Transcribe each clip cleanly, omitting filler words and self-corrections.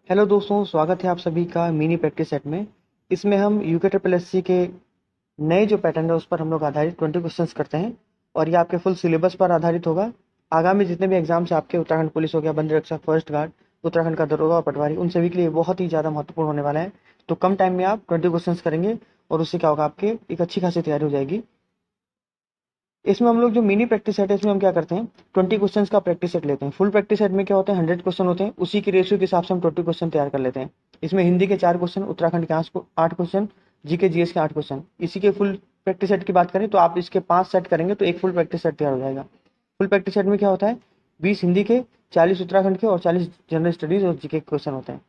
Hello दोस्तों, स्वागत है आप सभी का मिनी प्रैक्टिस सेट में। इसमें हम यूके ट्रिपल एस सी के नए जो पैटर्न है उस पर हम लोग आधारित 20 क्वेश्चंस करते हैं और ये आपके फुल सिलेबस पर आधारित होगा। आगामी जितने भी एग्जाम्स आपके उत्तराखंड पुलिस हो गया, बंद रक्षक, फॉरेस्ट गार्ड, उत्तराखंड का दरोगा और पटवारी, उन सभी के लिए बहुत ही ज़्यादा महत्वपूर्ण होने वाला है। तो कम टाइम में आप 20 क्वेश्चंस करेंगे और उससे क्या होगा, आपके एक अच्छी खासी तैयारी हो जाएगी। इसमें हम लोग जो मिनी प्रैक्टिस सेट है इसमें हम क्या करते हैं, 20 क्वेश्चंस का प्रैक्टिस सेट लेते हैं। फुल प्रैक्टिस सेट में क्या होते हैं, 100 क्वेश्चन होते हैं, उसी की रेशियो के हिसाब से हम 20 क्वेश्चन तैयार कर लेते हैं। इसमें हिंदी के 4 क्वेश्चन, उत्तराखंड के 8 क्वेश्चन, जीके जीएस के 8 क्वेश्चन। इसी के फुल प्रैक्टिस सेट की बात करें तो आप इसके 5 सेट करेंगे तो एक फुल प्रैक्टिस सेट तैयार हो जाएगा। फुल प्रैक्टिस सेट में क्या होता है, 20 हिंदी के, 40 उत्तराखंड के और 40 जनरल स्टडीज और जीके के क्वेश्चन होते हैं।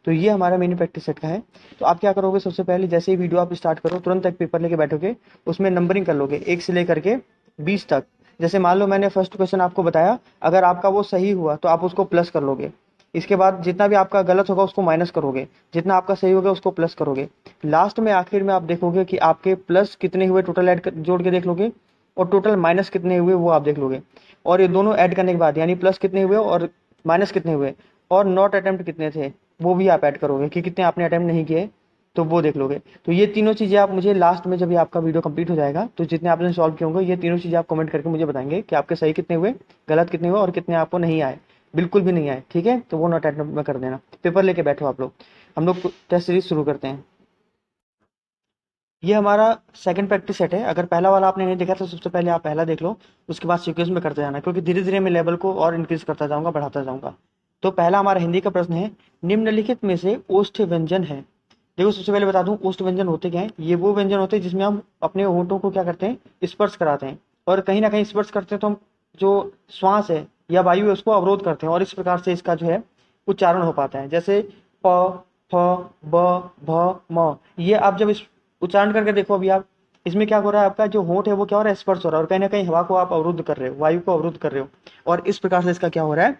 तो ये हमारा मिनी प्रैक्टिस सेट का है। तो आप क्या करोगे, सबसे पहले जैसे ही वीडियो आप स्टार्ट करो तुरंत एक पेपर लेके बैठोगे, उसमें नंबरिंग कर लोगे 1 से लेकर के 20 तक। जैसे मान लो मैंने फर्स्ट क्वेश्चन आपको बताया, अगर आपका वो सही हुआ तो आप उसको प्लस कर लोगे। इसके बाद जितना भी आपका गलत होगा उसको माइनस करोगे, जितना आपका सही होगा उसको प्लस करोगे। लास्ट में आखिर में आप देखोगे कि आपके प्लस कितने हुए, टोटल जोड़ के देख लोगे, और टोटल माइनस कितने हुए वो आप देख लोगे। और ये दोनों ऐड करने के बाद यानी प्लस कितने हुए और माइनस कितने हुए और नॉट अटेम्प्ट कितने थे वो भी आप ऐड करोगे कि कितने आपने अटेम्प्ट नहीं किए, तो वो देख लोगे। तो ये तीनों चीज़ें आप मुझे लास्ट में, जब ये आपका वीडियो कंप्लीट हो जाएगा तो जितने आपने सॉल्व किए होंगे, ये तीनों चीज़ें आप कमेंट करके मुझे बताएंगे कि आपके सही कितने हुए, गलत कितने हुए और कितने आपको नहीं आए, बिल्कुल भी नहीं आए। ठीक है, तो वो नॉट अटेम्प्ट में कर देना। पेपर लेके बैठो आप लोग। हम लोग टेस्ट सीरीज शुरू करते हैं। ये हमारा सेकंड प्रैक्टिस सेट है। अगर पहला वाला आपने नहीं देखा तो सबसे पहले आप पहला देख लो, उसके बाद सीक्वेंस में करते जाना, क्योंकि धीरे धीरे मैं लेवल को और इंक्रीज करता जाऊंगा, बढ़ाता जाऊंगा। तो पहला हमारा हिंदी का प्रश्न है, निम्नलिखित में से ओष्ठ व्यंजन है। देखो, सबसे पहले बता दूं ओष्ठ व्यंजन होते क्या है। ये वो व्यंजन होते हैं जिसमें हम अपने होंठों को क्या करते हैं, स्पर्श कराते हैं, और कहीं ना कहीं स्पर्श करते हैं तो हम जो श्वास है या वायु है उसको अवरोध करते हैं, और इस प्रकार से इसका जो है उच्चारण हो पाता है। जैसे प, फ, ब, भ, म। ये आप जब इस उच्चारण करके देखो, अभी आप इसमें क्या हो रहा है, आपका जो होंठ है वो क्या हो रहा है, स्पर्श हो रहा है, और कहीं ना कहीं हवा को आप अवरुद्ध कर रहे हो, वायु को अवरुद्ध कर रहे हो, और इस प्रकार से इसका क्या हो रहा है,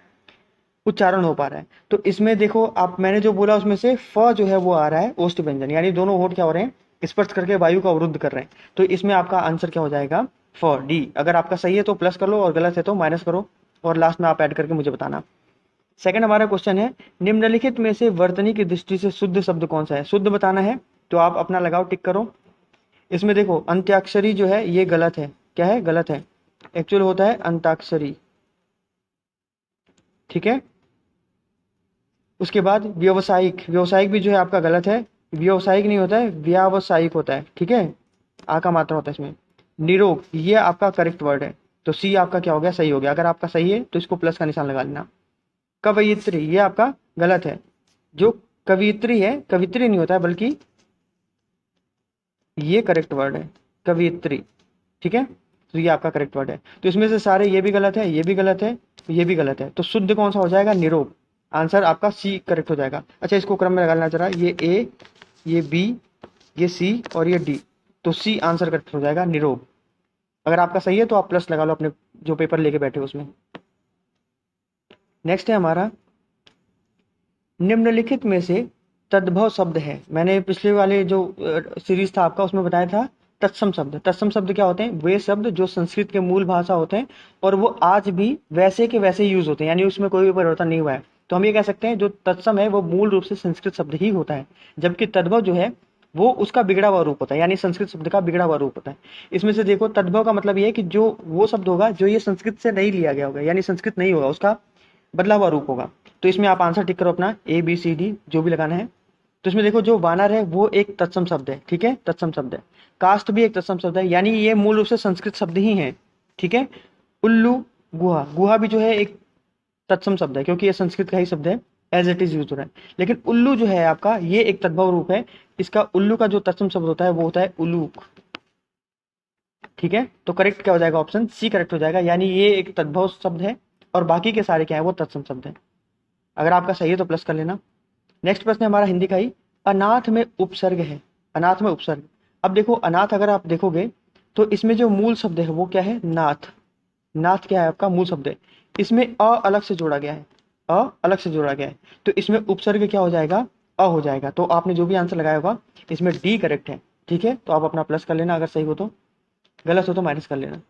उच्चारण हो पा रहा है। तो इसमें देखो आप, मैंने जो बोला उसमें से फ जो है वो आ रहा है ओष्ठ व्यंजन, यानी दोनों होंठ क्या हो रहे हैं, स्पर्श करके वायु को अवरुद्ध कर रहे हैं। तो इसमें आपका आंसर क्या हो जाएगा, फ, डी। अगर आपका सही है तो प्लस कर लो और गलत है तो माइनस करो, और लास्ट में आप ऐड करके मुझे बताना। सेकंड हमारा क्वेश्चन है, निम्नलिखित में से वर्तनी की दृष्टि से शुद्ध शब्द कौन सा है। शुद्ध बताना है, तो आप अपना लगाओ, टिक करो। इसमें देखो अंत्याक्षरी जो है ये गलत है। क्या है, गलत है। एक्चुअल होता है अंताक्षरी। ठीक है। उसके बाद व्यवसायिक, व्यवसायिक भी जो है आपका गलत है। व्यवसायिक नहीं होता है, व्यावसायिक होता है। ठीक है, आ का मात्रा होता है इसमें। निरोग ये आपका करेक्ट वर्ड है, तो सी आपका क्या हो गया, सही हो गया। अगर आपका सही है तो इसको प्लस का निशान लगा लेना। कवयित्री ये आपका गलत है। जो कवियत्री है, कवित्री नहीं होता है बल्कि ये करेक्ट वर्ड है, कवियत्री। ठीक है, तो ये आपका करेक्ट वर्ड है। तो इसमें से सारे, ये भी गलत है, ये भी गलत है, ये भी गलत है, तो शुद्ध कौन सा हो जाएगा, निरोग। आंसर आपका सी करेक्ट हो जाएगा। अच्छा, इसको क्रम में लगा लेना जरा, ये ए, ये बी, ये सी और ये डी। तो सी आंसर करेक्ट हो जाएगा, निरोग। अगर आपका सही है तो आप प्लस लगा लो अपने जो पेपर लेके बैठे हो उसमें। नेक्स्ट है हमारा, निम्नलिखित में से तद्भव शब्द है। मैंने पिछले वाले जो सीरीज था आपका उसमें बताया था तत्सम शब्द। तत्सम शब्द क्या होते हैं, वे शब्द जो संस्कृत के मूल भाषा होते हैं और वो आज भी वैसे के वैसे यूज होते हैं, यानी उसमें कोई भी परिवर्तन नहीं हुआ है। तो हम ये कह सकते हैं जो तत्सम है वो मूल रूप से संस्कृत शब्द ही होता है, जबकि तद्भव जो है वो उसका बिगड़ा हुआ रूप होता है, यानी संस्कृत शब्द का बिगड़ा हुआ रूप होता है। इसमें से देखो, तद्भव का मतलब ये है कि जो वो शब्द होगा जो ये संस्कृत से नहीं लिया गया होगा, यानी संस्कृत नहीं होगा, उसका बदला हुआ रूप होगा। तो इसमें आप आंसर टिक करो अपना, ए बी सी डी जो भी लगाना है। तो इसमें देखो, जो वानर है वो एक तत्सम शब्द है। ठीक है, तत्सम शब्द है। कास्ट भी एक तत्सम शब्द है, यानी ये मूल रूप से संस्कृत शब्द ही है। ठीक है। उल्लू, गुहा, गुहा भी जो है एक तत्सम शब्द है, क्योंकि ये संस्कृत का ही शब्द है, एज इट इज यूज हो रहा है। लेकिन उल्लू जो है आपका, ये एक तद्भव रूप है। इसका उल्लू का जो तत्सम शब्द होता है वो होता है उलूक। ठीक है, तो करेक्ट क्या हो जाएगा, ऑप्शन सी करेक्ट हो जाएगा, यानी ये एक तद्भव शब्द है और बाकी के सारे क्या है, वो तत्सम शब्द है। अगर आपका सही है तो प्लस कर लेना। नेक्स्ट प्रश्न है हमारा हिंदी का ही, अनाथ में उपसर्ग है। अनाथ में उपसर्ग। अब देखो, अनाथ अगर आप देखोगे तो इसमें जो मूल शब्द है वो क्या है, नाथ। नाथ क्या है आपका मूल शब्द है। इसमें अ अलग से जोड़ा गया है, अ अलग से जोड़ा गया है, तो इसमें उपसर्ग क्या हो जाएगा, अ हो जाएगा। तो आपने जो भी आंसर लगाया होगा इसमें डी करेक्ट है। ठीक है, तो आप अपना प्लस कर लेना अगर सही हो तो, गलत हो तो माइनस कर लेना।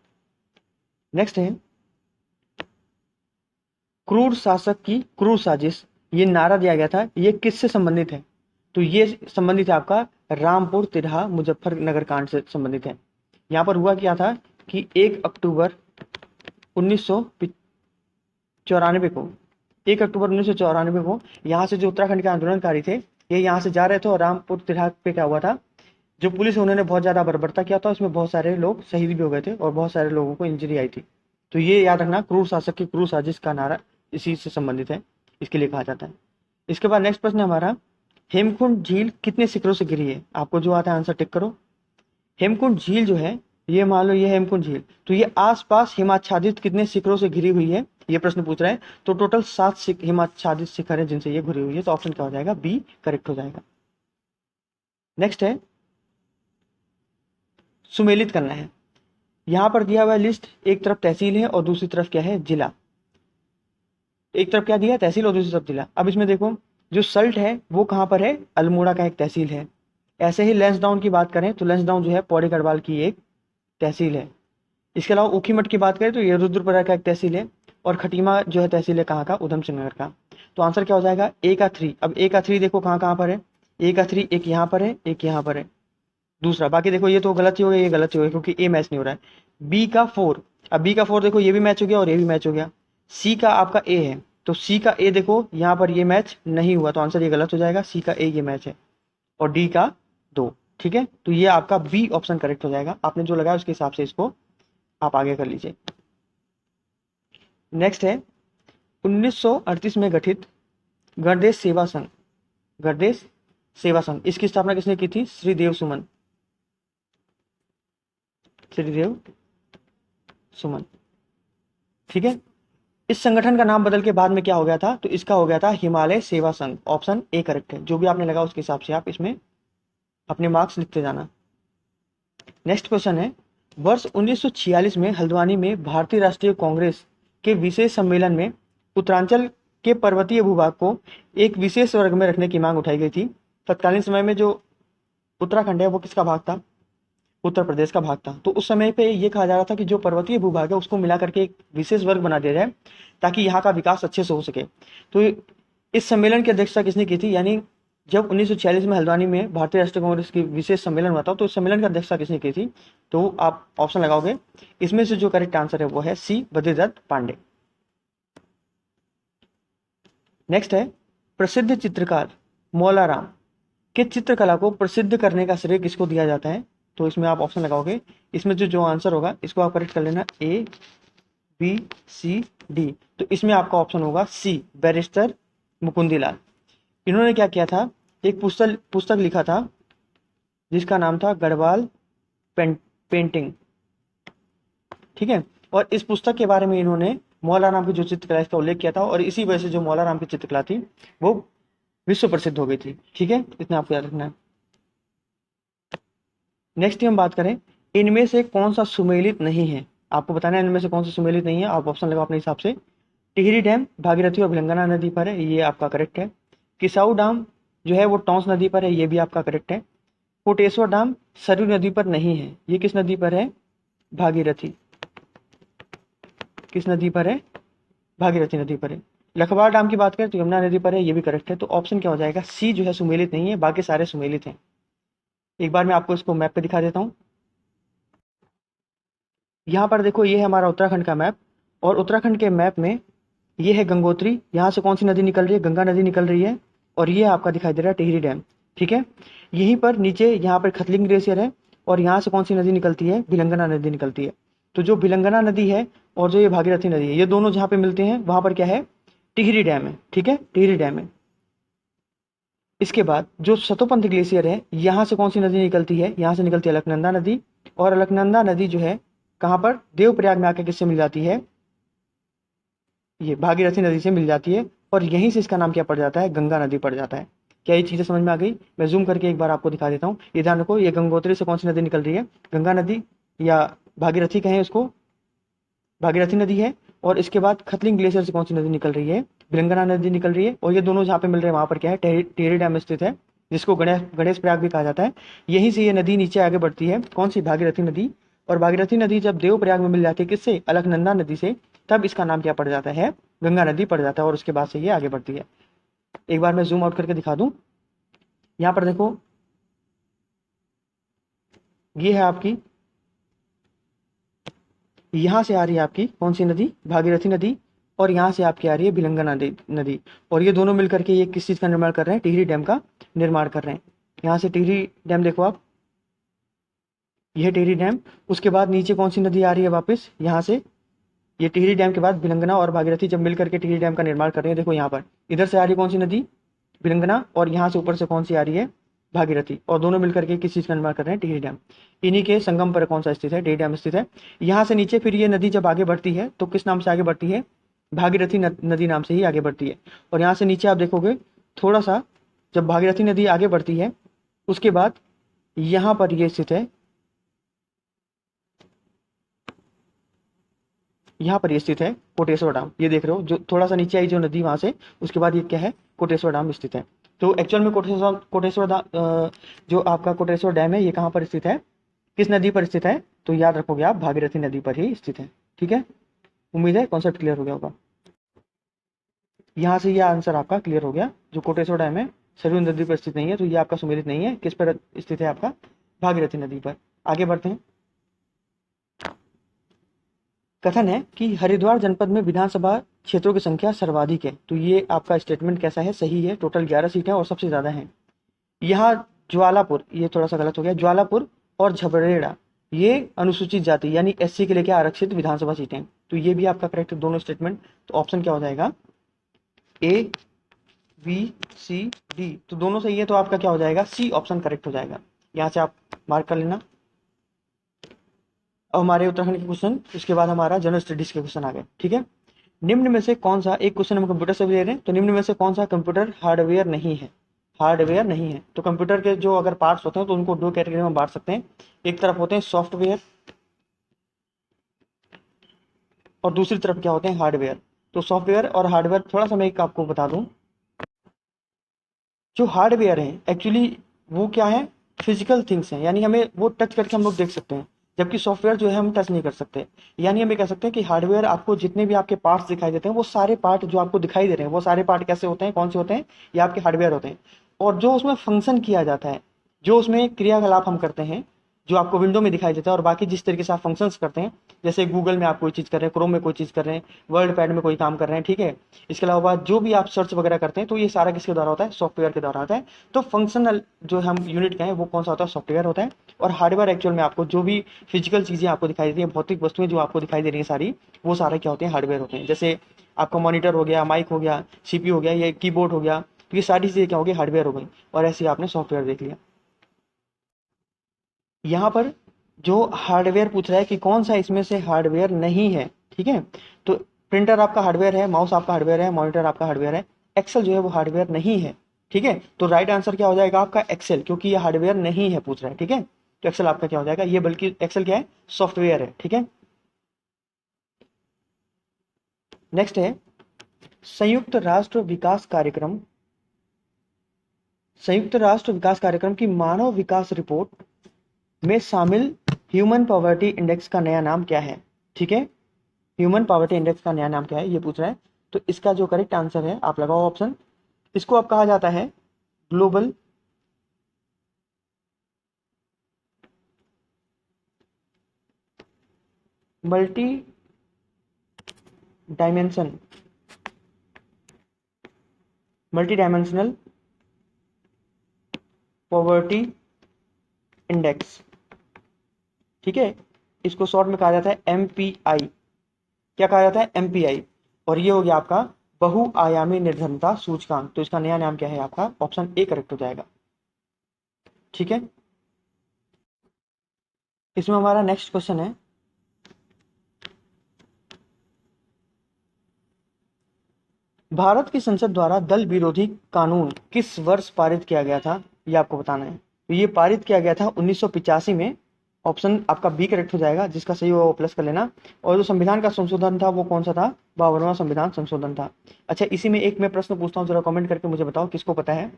नेक्स्ट है, क्रूर शासक की क्रूर साजिश। ये नारा दिया गया था, ये किससे संबंधित है? तो ये संबंधित है आपका रामपुर तिरहा मुजफ्फरनगर कांड से संबंधित है। यहाँ पर हुआ क्या था कि 1 अक्टूबर 1994 को 1 अक्टूबर 1994 को यहाँ से जो उत्तराखंड के आंदोलनकारी थे, ये यहाँ से जा रहे थे और रामपुर तिरहा पे क्या हुआ था, जो पुलिस है उन्होंने बहुत ज़्यादा बर्बरता किया था, उसमें बहुत सारे लोग शहीद भी हो गए थे और बहुत सारे लोगों को इंजरी आई थी। तो ये याद रखना, क्रूर शासक की क्रूर साजिश का नारा इसी से संबंधित है, इसके लिए कहा जाता है। इसके बाद नेक्स्ट प्रश्न है हमारा, हेमकुंड झील कितने शिखरों से घिरी है? आपको जो आता है आंसर टिक करो। हेमकुंड झील जो है, ये मान लो ये हेमकुंड झील, तो ये आसपास हिमाच्छादित कितने शिखरों से घिरी हुई है, ये प्रश्न पूछ रहा है। तो टोटल 7 हिमाच्छादित शिखर है जिनसे ये घिरी हुई है, तो ऑप्शन क्या हो जाएगा? बी करेक्ट हो जाएगा। नेक्स्ट है, सुमेलित करना है। यहाँ पर दिया हुआ लिस्ट, एक तरफ तहसील है और दूसरी तरफ क्या है? जिला। एक तरफ क्या दिया है? तहसील, और दूसरी तरफ जिला। अब इसमें देखो, जो सल्ट है वो कहाँ पर है? अल्मोड़ा का एक तहसील है। ऐसे ही लैंसडाउन की बात करें तो लैंसडाउन जो है पौड़ी गढ़वाल की एक तहसील है। इसके अलावा ऊखीमठ की बात करें तो ये रुद्रप्रयाग का एक तहसील है, और खटीमा जो है तहसील है कहाँ का? उधम सिंह नगर का। तो आंसर क्या हो जाएगा? ए का 3। अब ए का 3 देखो कहाँ कहाँ पर है? ए का 3 एक यहाँ पर है, एक यहाँ पर है, दूसरा। बाकी देखो ये तो गलत ही हो गया, ये गलत ही हो गया क्योंकि ए मैच नहीं हो रहा है। बी का 4, अब बी का 4 देखो ये भी मैच हो गया और ये भी मैच हो गया। सी का आपका ए है, तो सी का ए देखो यहाँ पर ये मैच नहीं हुआ, तो आंसर ये गलत हो जाएगा। सी का ए ये मैच है, और डी का 2। ठीक है, तो ये आपका बी ऑप्शन करेक्ट हो जाएगा। आपने जो लगाया उसके हिसाब से इसको आप आगे कर लीजिए। नेक्स्ट है, 1938 में गठित गणदेश सेवा संघ, गणदेश सेवा संघ, इसकी स्थापना किसने की थी? श्रीदेव सुमन, श्रीदेव सुमन। ठीक है, इस संगठन का नाम बदल के बाद में क्या हो गया था? तो इसका हो गया था हिमालय सेवा संघ। ऑप्शन ए करेक्ट है। जो भी आपने लगा उसके हिसाब से आप इसमें अपने मार्क्स लिखते जाना। नेक्स्ट क्वेश्चन है, वर्ष 1946 में हल्द्वानी में भारतीय राष्ट्रीय कांग्रेस के विशेष सम्मेलन में उत्तरांचल के पर्वतीय भूभाग को एक विशेष वर्ग में रखने की मांग उठाई गई थी। तत्कालीन समय में जो उत्तराखंड है वो किसका भाग था? उत्तर प्रदेश का भाग था। तो उस समय पे ये कहा जा रहा था कि जो पर्वतीय भूभाग है उसको मिला करके एक विशेष वर्ग बना दिया जाए ताकि यहाँ का विकास अच्छे से हो सके। तो इस सम्मेलन की अध्यक्षता किसने की थी? यानी जब 1946 में हल्द्वानी में भारतीय राष्ट्रीय कांग्रेस की विशेष सम्मेलन हुआ था, तो इस सम्मेलन की अध्यक्षता किसने की थी? तो आप ऑप्शन लगाओगे, इसमें से जो करेक्ट आंसर है वो है सी, बद्रीदत्त पांडे। नेक्स्ट है, प्रसिद्ध चित्रकार मौलाराम के चित्रकला को प्रसिद्ध करने का श्रेय किसको दिया जाता है? तो इसमें आप ऑप्शन लगाओगे, इसमें जो आंसर होगा इसको आप करेक्ट कर लेना, ए बी सी डी। तो इसमें आपका ऑप्शन होगा सी, बैरिस्टर मुकुंदीलाल। इन्होंने क्या किया था? एक पुस्तक लिखा था जिसका नाम था गढ़वाल पेंटिंग। ठीक है, और इस पुस्तक के बारे में इन्होंने मौलाराम की जो चित्रकला इसका उल्लेख किया था, और इसी वजह से जो मौलाराम की चित्रकला थी वो विश्व प्रसिद्ध हो गई थी। ठीक है, इतना आपको याद रखना है। नेक्स्ट हम बात करें, इनमें से कौन सा सुमेलित नहीं है? आपको बताना है इनमें से कौन सा सुमेलित नहीं है। आप ऑप्शन लगाओ अपने हिसाब से। टिहरी डैम भागीरथी और भिलंगना नदी पर है, ये आपका करेक्ट है। किसाऊ डैम जो है वो टॉन्स नदी पर है, ये भी आपका करेक्ट है। कोटेश्वर डैम सरयू नदी पर नहीं है, ये किस नदी पर है? भागीरथी। किस नदी पर है? भागीरथी नदी पर है। लखवाड़ डैम की बात करें तो यमुना नदी पर है, ये भी करेक्ट है। तो ऑप्शन क्या हो जाएगा? सी जो है सुमेलित नहीं है, बाकी सारे सुमेलित हैं। एक बार मैं आपको इसको मैप पे दिखा देता हूँ। यहाँ पर देखो, ये है हमारा उत्तराखंड का मैप, और उत्तराखंड के मैप में ये है गंगोत्री। यहाँ से कौन सी नदी निकल रही है? गंगा नदी निकल रही है, और ये आपका दिखाई दे रहा है टिहरी डैम। ठीक है, यहीं पर नीचे यहाँ पर खतलिंग ग्लेशियर है, और यहाँ से कौन सी नदी निकलती है? भिलंगना नदी निकलती है। तो जो भिलंगना नदी है और जो ये भागीरथी नदी है, ये दोनों जहाँ पे मिलते हैं वहाँ पर क्या है? टिहरी डैम है। ठीक है, टिहरी डैम है। इसके बाद जो सतोपंथ ग्लेशियर है, यहाँ से कौन सी नदी निकलती है? यहाँ से निकलती है अलकनंदा नदी, और अलकनंदा नदी जो है कहाँ पर? देवप्रयाग में आकर किससे मिल जाती है? ये भागीरथी नदी से मिल जाती है, और यहीं से इसका नाम क्या पड़ जाता है? गंगा नदी पड़ जाता है। क्या ये चीज़ें समझ में आ गई? मैं जूम करके एक बार आपको दिखा देता हूँ। ये ध्यान रखो, ये गंगोत्री से कौन सी नदी निकल रही है? गंगा नदी, या भागीरथी कहें उसको, भागीरथी नदी है। और इसके बाद खतलिंग ग्लेशियर से कौन सी नदी निकल रही है? भिलंगना नदी निकल रही है। और ये दोनों जहाँ पे मिल रहे हैं वहाँ पर क्या है? टिहरी डैम स्थित है, जिसको गणेश प्रयाग भी कहा जाता है। यहीं से ये नदी नीचे आगे बढ़ती है, कौन सी? भागीरथी नदी। और भागीरथी नदी जब देवप्रयाग में मिल जाती है किससे? अलकनंदा नदी से, तब इसका नाम क्या पड़ जाता है? गंगा नदी पड़ जाता है, और उसके बाद से ये आगे बढ़ती है। एक बार मैं जूम आउट करके दिखा दूं। यहाँ पर देखो, ये है आपकी, यहाँ से आ रही है आपकी कौन सी नदी, भागीरथी नदी, और यहाँ से आपकी आ रही है भिलंगा नदी। और ये दोनों मिलकर के ये किस चीज़ का निर्माण कर रहे हैं, टिहरी डैम का निर्माण कर रहे हैं। यहाँ से टिहरी डैम देखो आप, यह टिहरी डैम। उसके बाद नीचे कौन सी नदी आ रही है वापस, यहाँ से ये टिहरी डैम के बाद भिलंगना और भागीरथी जब मिलकर के टिहरी डैम का निर्माण कर रहे हैं, देखो यहाँ पर इधर से आ रही है कौन सी नदी, भिलंगना, और यहाँ से ऊपर से कौन सी आ रही है, भागीरथी, और दोनों मिलकर के किस चीज़ का निर्माण कर रहे हैं, टिहरी डैम। इन्हीं के संगम पर कौन सा स्थित है, टिहरी डैम स्थित है। यहाँ से नीचे फिर ये नदी जब आगे बढ़ती है तो किस नाम से आगे बढ़ती है, भागीरथी नदी नाम से ही आगे बढ़ती है। और यहाँ से नीचे आप देखोगे थोड़ा सा, जब भागीरथी नदी आगे बढ़ती है उसके बाद यहाँ पर ये स्थित है, यहाँ पर ये स्थित है कोटेश्वर डाम। ये देख रहे हो जो थोड़ा सा नीचे आई जो नदी वहां से, उसके बाद ये क्या है, कोटेश्वर डाम स्थित है। तो एक्चुअल में जो आपका कोटेश्वर डैम है ये कहाँ पर स्थित है, किस नदी पर स्थित है, तो याद रखोगे आप भागीरथी नदी पर ही स्थित है। ठीक है, उम्मीद है कॉन्सेप्ट क्लियर हो गया होगा। यहाँ से ये आंसर आपका क्लियर हो गया। जो कोटेश्वर डैम है सरयू नदी पर स्थित नहीं है, तो ये आपका सुमेलित नहीं है, किस पर स्थित है, आपका भागीरथी नदी पर। आगे बढ़ते हैं। कथन है कि हरिद्वार जनपद में विधानसभा क्षेत्रों की संख्या सर्वाधिक है। तो ये आपका स्टेटमेंट कैसा है, सही है। टोटल 11 सीटें और सबसे ज्यादा हैं। यहाँ ज्वालापुर, ये थोड़ा सा गलत हो गया, ज्वालापुर और झबरेड़ा ये अनुसूचित जाति यानी एससी के लेके आरक्षित विधानसभा सीटें। तो ये भी आपका करेक्ट दोनों स्टेटमेंट। तो ऑप्शन क्या हो जाएगा, ए बी सी डी, तो दोनों सही है। तो आपका क्या हो जाएगा, सी ऑप्शन करेक्ट हो जाएगा। यहाँ से आप मार्क कर लेना। अब हमारे उत्तराखंड के क्वेश्चन, उसके बाद हमारा जनरल स्टडीज के क्वेश्चन आ गए। ठीक है, निम्न में से कौन सा, एक क्वेश्चन हम कंप्यूटर से भी ले रहे हैं, तो निम्न में से कौन सा कंप्यूटर हार्डवेयर नहीं है, हार्डवेयर नहीं है। तो कंप्यूटर के जो अगर पार्ट्स होते हैं तो उनको दो कैटेगरी में बांट सकते हैं। एक तरफ होते हैं सॉफ्टवेयर और दूसरी तरफ क्या होते हैं, हार्डवेयर। तो सॉफ्टवेयर और हार्डवेयर थोड़ा सा मैं एक आपको बता दूं। जो हार्डवेयर है एक्चुअली वो क्या है, फिजिकल थिंग्स हैं, यानी हमें वो टच करके हम लोग देख सकते हैं। जबकि सॉफ्टवेयर जो है हम टच नहीं कर सकते। यानी हम ये कह सकते हैं कि हार्डवेयर आपको जितने भी आपके पार्ट्स दिखाई देते हैं, वो सारे पार्ट जो आपको दिखाई दे रहे हैं, वो सारे पार्ट कैसे होते हैं, कौन से होते हैं, ये आपके हार्डवेयर होते हैं। और जो उसमें फंक्शन किया जाता है, जो उसमें क्रियाकलाप हम करते हैं, जो आपको विंडो में दिखाई देता है, और बाकी जिस तरीके से आप फंक्शंस करते हैं, जैसे गूगल में आप कोई चीज़ कर रहे हैं, क्रोम में कोई चीज़ कर रहे हैं, वर्ड पैड में कोई काम कर रहे हैं, ठीक है। इसके अलावा जो भी आप सर्च वगैरह करते हैं, तो ये सारा किसके द्वारा होता है, सॉफ्टवेयर के द्वारा होता है। तो फंक्शनल जो हम यूनिट का है वो कौन सा होता है, सॉफ्टवेयर होता है। और हार्डवेयर एक्चुअल में आपको जो भी फिजिकल चीज़ें आपको दिखाई देती हैं, भौतिक वस्तुएं जो आपको दिखाई दे रही हैं सारी, वो सारे क्या होते हैं, हार्डवेयर होते हैं। जैसे आपका मॉनिटर हो गया, माइक हो गया, सीपीयू हो गया, ये कीबोर्ड हो गया, तो ये सारी चीज़ें क्या हो गई, हार्डवेयर हो गई। और ऐसे आपने सॉफ्टवेयर देख लिया। यहाँ पर जो हार्डवेयर पूछ रहा है कि कौन सा इसमें से हार्डवेयर नहीं है, ठीक है। तो प्रिंटर आपका हार्डवेयर है, माउस आपका हार्डवेयर है, मॉनिटर आपका हार्डवेयर है, एक्सेल जो है वो हार्डवेयर नहीं है, ठीक है। तो राइट आंसर क्या हो जाएगा आपका, एक्सेल, क्योंकि ये हार्डवेयर नहीं है पूछ रहा है, ठीक है। तो एक्सेल आपका क्या हो जाएगा, ये बल्कि एक्सेल क्या है, सॉफ्टवेयर है, ठीक है। नेक्स्ट है संयुक्त राष्ट्र विकास कार्यक्रम, संयुक्त राष्ट्र विकास कार्यक्रम की मानव विकास रिपोर्ट में शामिल ह्यूमन पॉवर्टी इंडेक्स का नया नाम क्या है, ठीक है। ह्यूमन पॉवर्टी इंडेक्स का नया नाम क्या है ये पूछ रहा है। तो इसका जो करेक्ट आंसर है, आप लगाओ ऑप्शन। इसको अब कहा जाता है global multi dimension, multi dimensional poverty index, ठीक है। इसको शॉर्ट में कहा जाता है MPI। क्या कहा जाता है, MPI। और ये हो गया आपका बहुआयामी निर्धनता सूचकांक। तो इसका नया नाम क्या है आपका, ऑप्शन ए करेक्ट हो जाएगा, ठीक है। इसमें हमारा नेक्स्ट क्वेश्चन है, भारत की संसद द्वारा दल विरोधी कानून किस वर्ष पारित किया गया था, ये आपको बताना है। तो ये पारित किया गया था 1985 में। ऑप्शन आपका बी करेक्ट हो जाएगा, जिसका सही होगा वो प्लस कर लेना। और जो संविधान का संशोधन था वो कौन सा था, 52वां संविधान संशोधन था। अच्छा, इसी में एक मैं प्रश्न पूछता हूँ, जरा कमेंट करके मुझे बताओ किसको पता है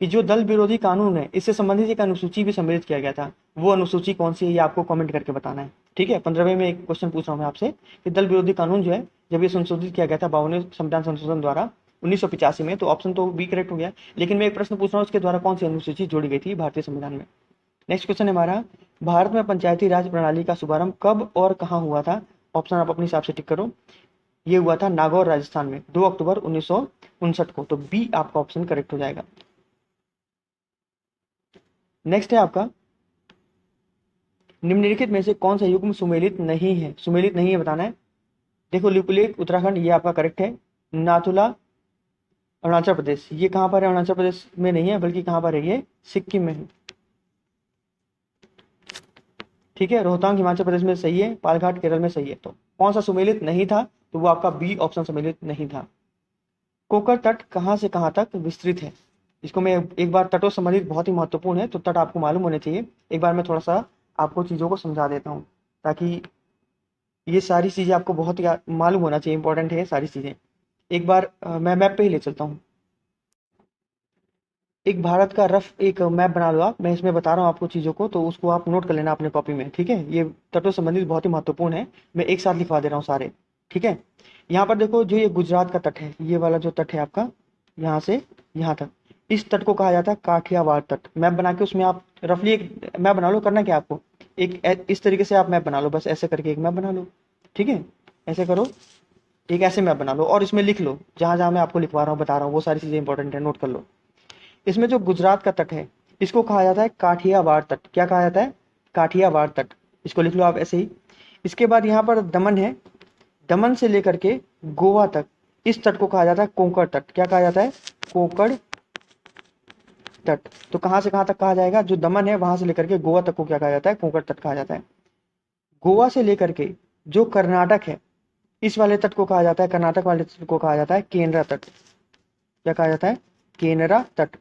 कि जो दल विरोधी कानून है इससे संबंधित एक अनुसूची भी सम्मिलित किया गया था, वो अनुसूची कौन सी है, ये आपको कमेंट करके बताना है, ठीक है। 15वें में एक क्वेश्चन पूछ रहा हूँ मैं आपसे कि दल विरोधी कानून जो है जब ये संशोधित किया गया था 52वें संविधान संशोधन द्वारा, 1985 में, तो ऑप्शन तो बी करेक्ट हो गया। लेकिन मैं एक प्रश्न पूछ रहा हूँ, उसके द्वारा कौन सी अनुसूची जोड़ी गई थी भारतीय संविधान में। नेक्स्ट क्वेश्चन है हमारा, भारत में पंचायती राज प्रणाली का शुभारंभ कब और कहाँ हुआ था। ऑप्शन आप अपने हिसाब से टिक करो। ये हुआ था नागौर राजस्थान में 2 अक्टूबर 1959 को, तो बी आपका ऑप्शन करेक्ट हो जाएगा। नेक्स्ट है आपका, निम्नलिखित में से कौन सा युग्म सुमेलित नहीं है। सुमेलित नहीं है बताना है। देखो, लिपुलेख उत्तराखंड, ये आपका करेक्ट है। नाथुला अरुणाचल प्रदेश, ये कहाँ पर है, अरुणाचल प्रदेश में नहीं है, बल्कि कहाँ पर है, ये सिक्किम में है। ठीक है, रोहतांग हिमाचल प्रदेश में सही है, पालघाट केरल में सही है। तो कौन सा सुमेलित नहीं था, तो वो आपका बी ऑप्शन सुमेलित नहीं था। कोकर तट कहाँ से कहाँ तक विस्तृत है। इसको मैं एक बार, तटों संबंधित बहुत ही महत्वपूर्ण है, तो तट आपको मालूम होने चाहिए। एक बार मैं थोड़ा सा आपको चीज़ों को समझा देता हूँ, ताकि ये सारी चीज़ें आपको बहुत ही मालूम होना चाहिए, इंपॉर्टेंट है ये सारी चीज़ें। एक बार मैं मैप पे ही ले चलता हूँ। एक भारत का रफ एक मैप बना लो आप, मैं इसमें बता रहा हूँ आपको चीज़ों को, तो उसको आप नोट कर लेना अपने कॉपी में। ठीक है, ये तटों संबंधित बहुत ही महत्वपूर्ण है, मैं एक साथ लिखवा दे रहा हूँ सारे। ठीक है, यहाँ पर देखो, जो ये गुजरात का तट है, ये वाला जो तट है आपका, यहाँ से यहाँ तक, इस तट को कहा जाता है काठियावाड़ तट। मैप बना के उसमें आप रफली एक मैप बना लो। करना क्या आपको, एक इस तरीके से आप मैप बना लो, बस ऐसे करके एक मैप बना लो। ठीक है, ऐसे करो, एक ऐसे मैप बना लो और इसमें लिख लो, जहाँ जहाँ मैं आपको लिखवा रहा हूँ, बता रहा हूँ, वो सारी चीज़ें इंपॉर्टेंट है, नोट कर लो। इसमें जो गुजरात का तट है, इसको कहा जाता है काठियावाड़ तट। क्या कहा जाता है, काठियावाड़ तट। इसको लिख लो आप ऐसे ही। इसके बाद यहाँ पर दमन है, दमन से लेकर के गोवा तक, इस तट को कहा जाता है कोंकण तट। क्या कहा जाता है, कोंकण तट। तो कहाँ से कहाँ तक कहा जाएगा, जो दमन है वहां से लेकर के गोवा तक को क्या कहा जाता है, कोंकण तट कहा जाता है। गोवा से लेकर के जो कर्नाटक है, इस वाले तट को कहा जाता है, कर्नाटक वाले तट को कहा जाता है केनरा तट। क्या कहा जाता है, केनरा तट।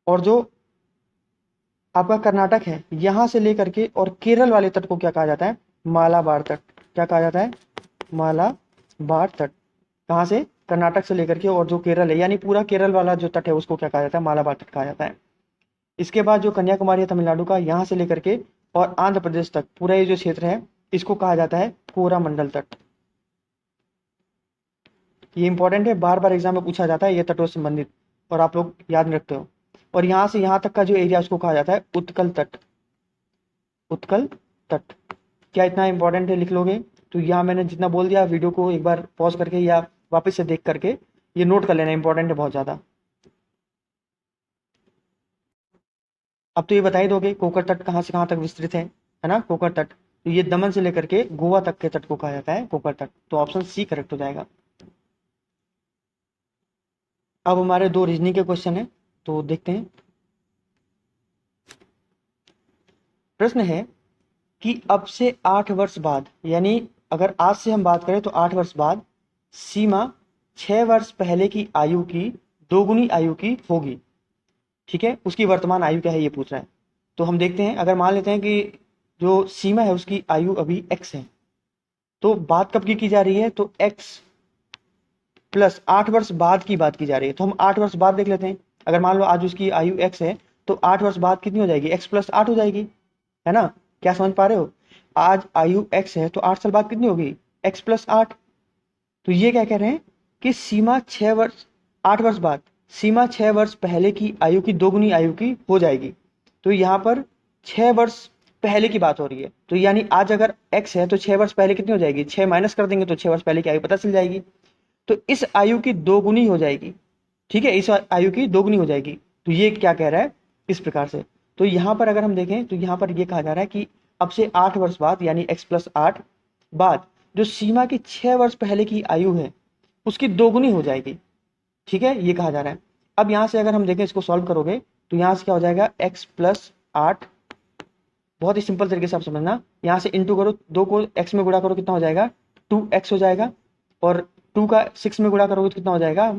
और जो आपका कर्नाटक है, यहां से लेकर के और केरल वाले तट को क्या कहा जाता है, मालाबार तट। क्या कहा जाता है, मालाबार तट। कहां से, कर्नाटक से लेकर के और जो केरल है, यानी पूरा केरल वाला जो तट है, उसको क्या कहा जाता है, मालाबार तट कहा जाता है। इसके बाद जो कन्याकुमारी है तमिलनाडु का, यहां से लेकर के और आंध्र प्रदेश तक पूरा ये जो क्षेत्र है, इसको कहा जाता है कोरामंडल तट। ये इंपॉर्टेंट है, बार बार एग्जाम में पूछा जाता है ये तटों से संबंधित, और आप लोग याद रखते हो। और यहाँ से यहाँ तक का जो एरिया, उसको कहा जाता है उत्कल तट। उत्कल तट। क्या इतना इंपॉर्टेंट है, लिख लोगे। तो यहाँ मैंने जितना बोल दिया, वीडियो को एक बार पॉज करके या वापस से देख करके ये नोट कर लेना, इंपॉर्टेंट है बहुत ज़्यादा। अब तो ये बता ही दोगे कोकर तट कहाँ से कहाँ तक विस्तृत है ना, कोकर तट। तो ये दमन से लेकर के गोवा तक के तट को कहा जाता है कोकर तट। तो ऑप्शन सी करेक्ट हो जाएगा। अब हमारे दो रीजनिंग के क्वेश्चन है, तो देखते हैं। प्रश्न है कि अब से 8 वर्ष बाद, यानी अगर आज से हम बात करें तो 8 वर्ष बाद, सीमा 6 वर्ष पहले की आयु की दोगुनी आयु की होगी। ठीक है, उसकी वर्तमान आयु क्या है, ये पूछ रहा है। तो हम देखते हैं, अगर मान लेते हैं कि जो सीमा है उसकी आयु अभी x है, तो बात कब की जा रही है, तो x प्लस 8 वर्ष बाद की बात की जा रही है। तो हम 8 वर्ष बाद देख लेते हैं। अगर मान लो आज उसकी आयु x है, तो 8 वर्ष बाद कितनी हो जाएगी, x प्लस 8 हो जाएगी, है ना। क्या समझ पा रहे हो, आज आयु x है, तो 8 साल बाद कितनी होगी, x प्लस 8। तो ये क्या कह रहे हैं कि सीमा 6 वर्ष, 8 वर्ष बाद सीमा 6 वर्ष पहले की आयु की दोगुनी आयु की हो जाएगी। तो यहाँ पर 6 वर्ष पहले की बात हो रही है। तो यानी आज अगर x है, तो 6 वर्ष पहले कितनी हो जाएगी, 6 माइनस कर देंगे तो 6 वर्ष पहले की आयु पता चल जाएगी। तो इस आयु की दोगुनी हो जाएगी। ठीक है, इस आयु की दोगुनी हो जाएगी। तो ये क्या कह रहा है, इस प्रकार से। तो यहाँ पर अगर हम देखें, तो यहाँ पर ये कहा जा रहा है कि अब से 8 वर्ष बाद, यानी x प्लस 8 बाद, जो सीमा की 6 वर्ष पहले की आयु है, उसकी दोगुनी हो जाएगी। ठीक है, ये कहा जा रहा है। अब यहाँ से अगर हम देखें, इसको सॉल्व करोगे, तो यहाँ से क्या हो जाएगा, x प्लस 8। बहुत ही सिंपल तरीके से आप समझना, यहाँ से इंटू करो, 2 को x में गुणा करो, कितना हो जाएगा, 2x हो जाएगा। और 2 का 6 में गुणा करोगे तो कितना हो जाएगा,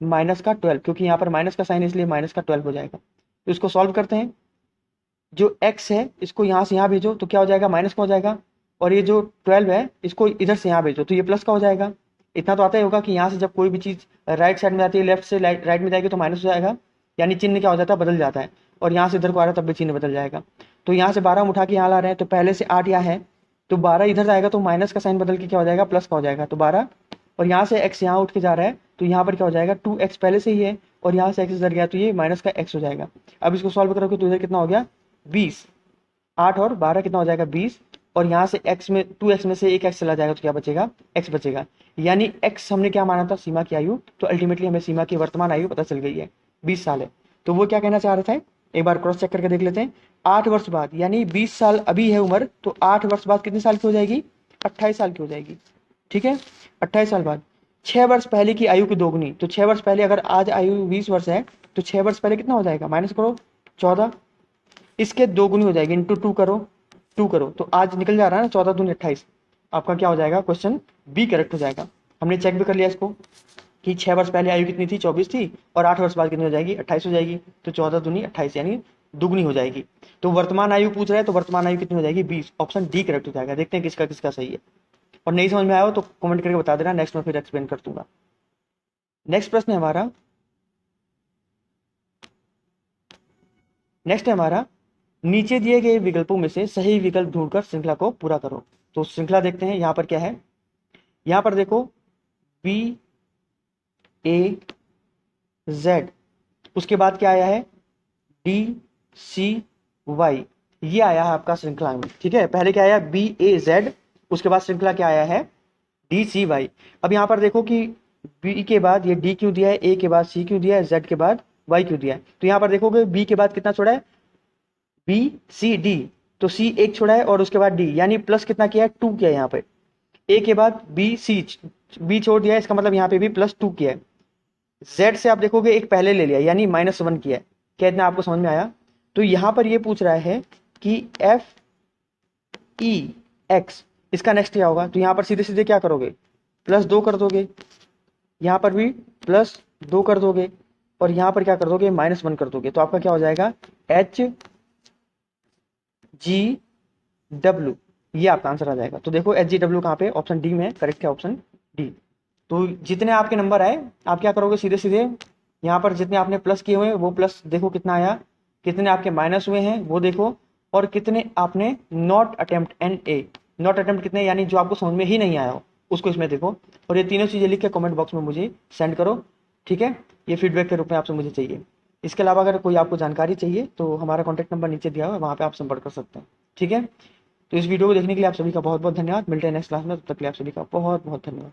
माइनस का 12, क्योंकि यहाँ पर माइनस का साइन, इसलिए माइनस का 12 हो जाएगा। तो इसको सॉल्व करते हैं। जो x है, इसको यहाँ से यहाँ भेजो, तो क्या हो जाएगा, माइनस का हो जाएगा। और ये जो 12 है, इसको इधर से यहाँ भेजो, तो ये प्लस का हो जाएगा। इतना तो आता ही होगा कि यहाँ से जब कोई भी चीज़ राइट साइड में जाती है, लेफ्ट से राइट में जाएगी तो माइनस हो जाएगा, यानी चिन्ह क्या हो जाता है, बदल जाता है। और यहाँ से इधर को आ रहा है, तब भी चिन्ह बदल जाएगा। तो यहाँ से 12 हम उठा के यहाँ ला रहे हैं, तो पहले से 8 यहाँ है, तो 12 इधर जाएगा, तो माइनस का साइन बदल के क्या हो जाएगा, प्लस का हो जाएगा। तो 12 और यहाँ से x यहाँ उठ के जा रहा है, तो यहाँ पर क्या हो जाएगा 2x पहले से ही है, और यहाँ से x इधर गया तो ये माइनस का x हो जाएगा। अब इसको सॉल्व करोगे तो इधर कितना हो गया 20, 8 और 12 कितना हो जाएगा 20, और यहाँ से x में 2x में से एक x चला जाएगा तो क्या बचेगा x बचेगा। यानी x हमने क्या माना था सीमा की आयु, तो अल्टीमेटली हमें सीमा की वर्तमान आयु पता चल गई है 20 साल है। तो वो क्या कहना चाह रहे थे, एक बार क्रॉस चेक करके देख लेते हैं। 8 वर्ष बाद, यानी 20 साल अभी है उम्र, तो 8 वर्ष बाद कितने साल की हो जाएगी 28 साल की हो जाएगी। ठीक है, 28 साल बाद 6 वर्ष पहले की आयु की दोगुनी, तो 6 वर्ष पहले अगर आज आयु 20 वर्ष है तो 6 वर्ष पहले कितना हो जाएगा, माइनस करो 14, इसके दोगुनी हो जाएगी, इंटू 2 करो, 2 करो, तो आज निकल जा रहा है ना 14 दूनी 28। आपका क्या हो जाएगा, क्वेश्चन बी करेक्ट हो जाएगा। हमने चेक भी कर लिया इसको कि 6 वर्ष पहले आयु कितनी थी 24 थी, और 8 वर्ष बाद कितनी हो जाएगी 28 हो जाएगी, तो 14 दूनी 28 यानी दुगनी हो जाएगी। तो वर्तमान आयु पूछ रहा है, तो वर्तमान आयु कितनी हो जाएगी 20, ऑप्शन डी करेक्ट हो जाएगा। देखते हैं किसका किसका सही है, और नहीं समझ में आया हो तो कमेंट करके बता देना, नेक्स्ट में फिर एक्सप्लेन कर दूंगा। नेक्स्ट प्रश्न है हमारा, नेक्स्ट है हमारा नीचे दिए गए विकल्पों में से सही विकल्प ढूंढकर श्रृंखला को पूरा करो। तो श्रृंखला देखते हैं, यहाँ पर क्या है, यहाँ पर देखो बी ए जेड, उसके बाद क्या आया है डी सी वाई, ये आया है आपका श्रृंखला में। ठीक है, पहले क्या आया बी ए जेड, उसके बाद श्रृंखला क्या आया है डी सी वाई। अब यहाँ पर देखो कि बी के बाद ये डी क्यों दिया है, ए के बाद सी क्यों दिया है, जेड के बाद वाई क्यों दिया है। तो यहाँ पर देखोगे बी के बाद कितना छोड़ा है बी सी डी, तो सी एक छोड़ा है और उसके बाद डी, यानी प्लस कितना किया है 2 किया है यहाँ पे। ए के बाद बी सी, बी छोड़ दिया है, इसका मतलब यहाँ पे भी +2 किया है। जेड से आप देखोगे एक पहले ले लिया, यानी -1 किया है। क्या इतना आपको समझ में आया। तो यहाँ पर ये पूछ रहा है कि एफ ई एक्स, इसका नेक्स्ट क्या होगा, तो यहाँ पर सीधे सीधे क्या करोगे +2 कर दोगे, यहाँ पर भी +2 कर दोगे, और यहाँ पर क्या कर दोगे -1 कर दोगे, तो आपका क्या हो जाएगा एच जी डब्ल्यू, ये आपका आंसर आ जाएगा। तो देखो एच जी डब्ल्यू कहाँ पे, ऑप्शन डी में करेक्ट है, ऑप्शन डी। तो जितने आपके नंबर आए आप क्या करोगे सीधे सीधे यहाँ पर जितने आपने प्लस किए हुए हैं वो प्लस देखो कितना आया, कितने आपके माइनस हुए हैं वो देखो, और कितने आपने not attempt NA, not attempt कितने, यानी जो आपको समझ में ही नहीं आया हो उसको इसमें देखो, और ये तीनों चीज़ें लिख के कमेंट बॉक्स में मुझे सेंड करो। ठीक है, ये फीडबैक के रूप में आपसे मुझे चाहिए। इसके अलावा अगर कोई आपको जानकारी चाहिए तो हमारा कॉन्टैक्ट नंबर नीचे दिया हुआ है, वहाँ पर आप संपर्क कर सकते हैं। ठीक है, तो इस वीडियो को देखने के लिए आप सभी का बहुत बहुत धन्यवाद। मिलते हैं नेक्स्ट क्लास में, तब तक के लिए आप सभी का बहुत बहुत धन्यवाद।